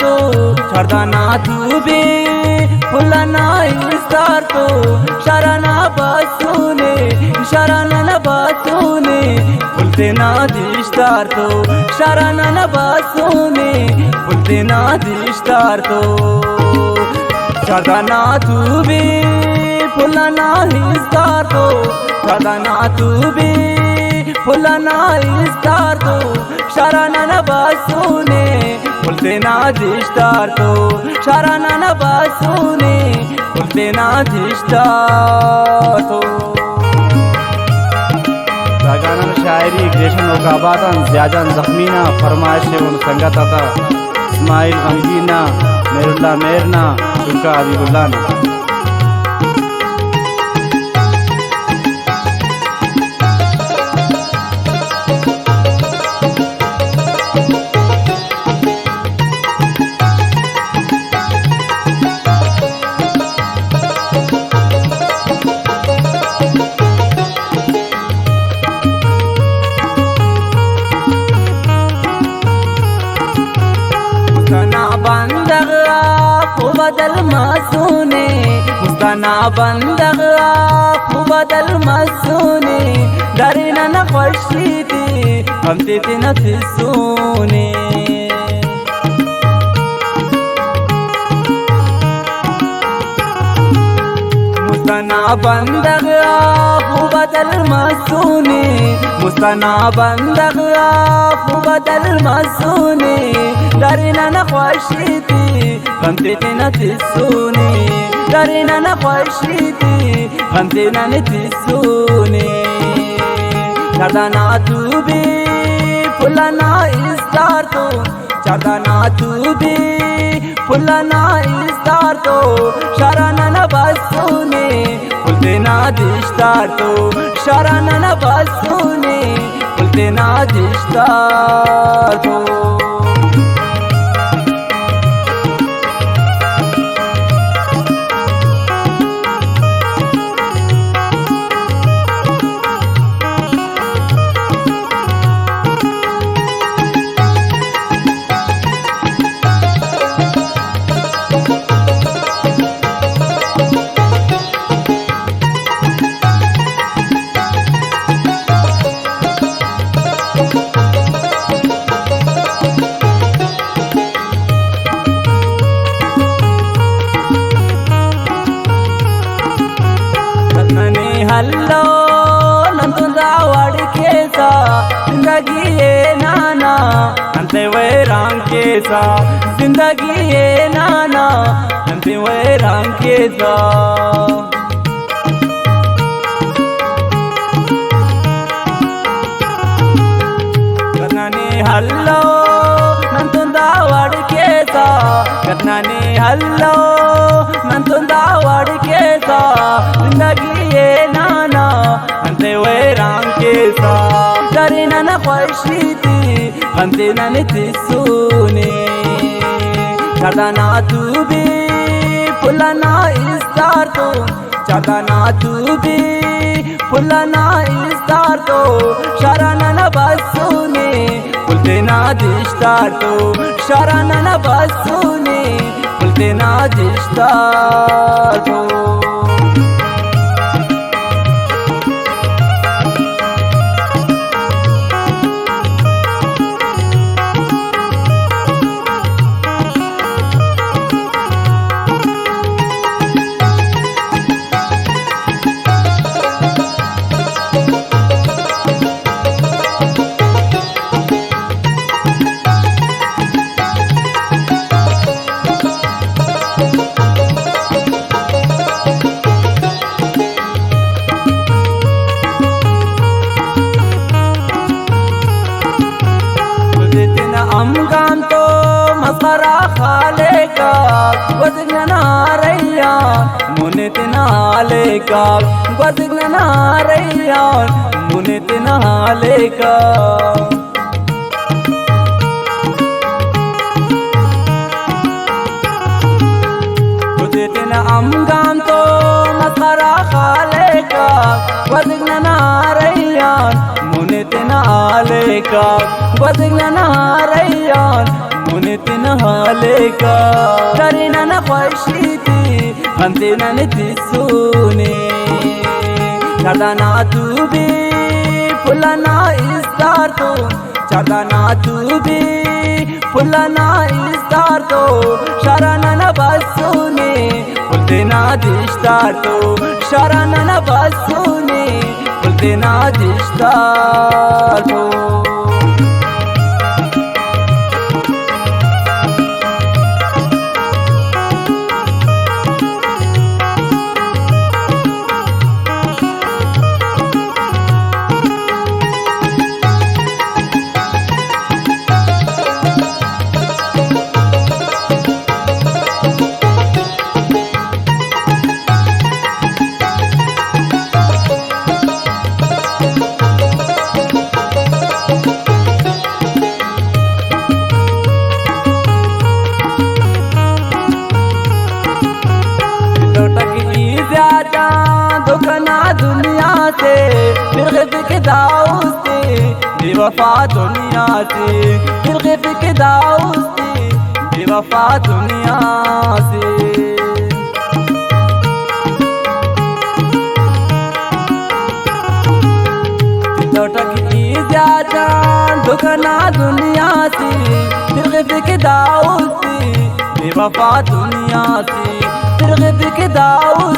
तो छाड़दाना तू भी फुलाना इस्तार तो शराना बासुने शराना न बासुने फुलते ना दिश्तार तो शराना न बासुने फुलते ना दिश्तार तो छाड़दाना तू भी फुलाना इस्तार तो छाड़दाना तू भी फुलाना इस्तार तो शराना न बासुने फुलते ना दिश्तार तो शराना न बासुने फुलते ना दिश्तार तो। रागाना शायरी ग्रेशन औकाबातन ज़्याजन ज़ख्मीना फरमाइश उन संगत आता इस्माइल गमगीना मेरुल्ला मेरना शुक्का अबीबुल्लाना बंदगा बदल मसूने मुस्ताना बंदगा बदल मसूने डरना न खुशी थी हम तेते न सुने मुस्ताना बंदगा बदल मसूने मुस्ताना बंदगा बदल मसूने डरना न खुशी थी हम तेते न सुने डरना न खुशी थी हम तेना न सुने छाड़दाना तू भी फुलाना इस्तार तो छाड़दाना तू भी फुलाना इस्तार तो शराना न बासुने फुलते ना दिश्तार तो शराना न बासुने फुलते ना दिश्तार तो। हल्लो नंदुंदा वाड़केसा जिंदगी ये नाना अंते वैरांग केसा जिंदगी ये नाना अंते वैरांग केसा कतनाने हल्लो नंदुंदा वाड़केसा कतनाने हल्लो नंदुंदा वाड़केसा जिंदगी ये नाना अंते वैरांग केसा डरना न खुशी थी हम तेना न सुने छाड़दाना तू भी फुलाना इस्तार तो छाड़दाना तू भी फुलाना इस्तार तो शराना न बासुने फुलते ना दिश्तार तो शराना न बासुने फुलते ना दिश्तार तो। अमगान तो मसरा खाले का बदगना रैया मुने तिनाले का बदगना रैया मुने तिनाले का अमगान तो मसरा खाले का बदगना रैया मुने तिनाले का बदगना रैया तूने तीन हाले का करीना न ख्वाहिशी थी हमसे न तिसूने चढ़ाना तू भी फुलाना इस्तार तो चढ़ाना तू भी फुलाना इस्तार तो शराना न बसूने फुलते ना दिश्तार तो शराना न बसूने फुलते ना दिश्तार तो दुखना दुनिया से फिर के दाऊद से बेवफा दुनिया से फिर के दाऊद से बेवफा दुनिया से ज्यादा दुखना दुनिया से फिर के दाऊद से बेवफा दुनिया से फिर के दाऊद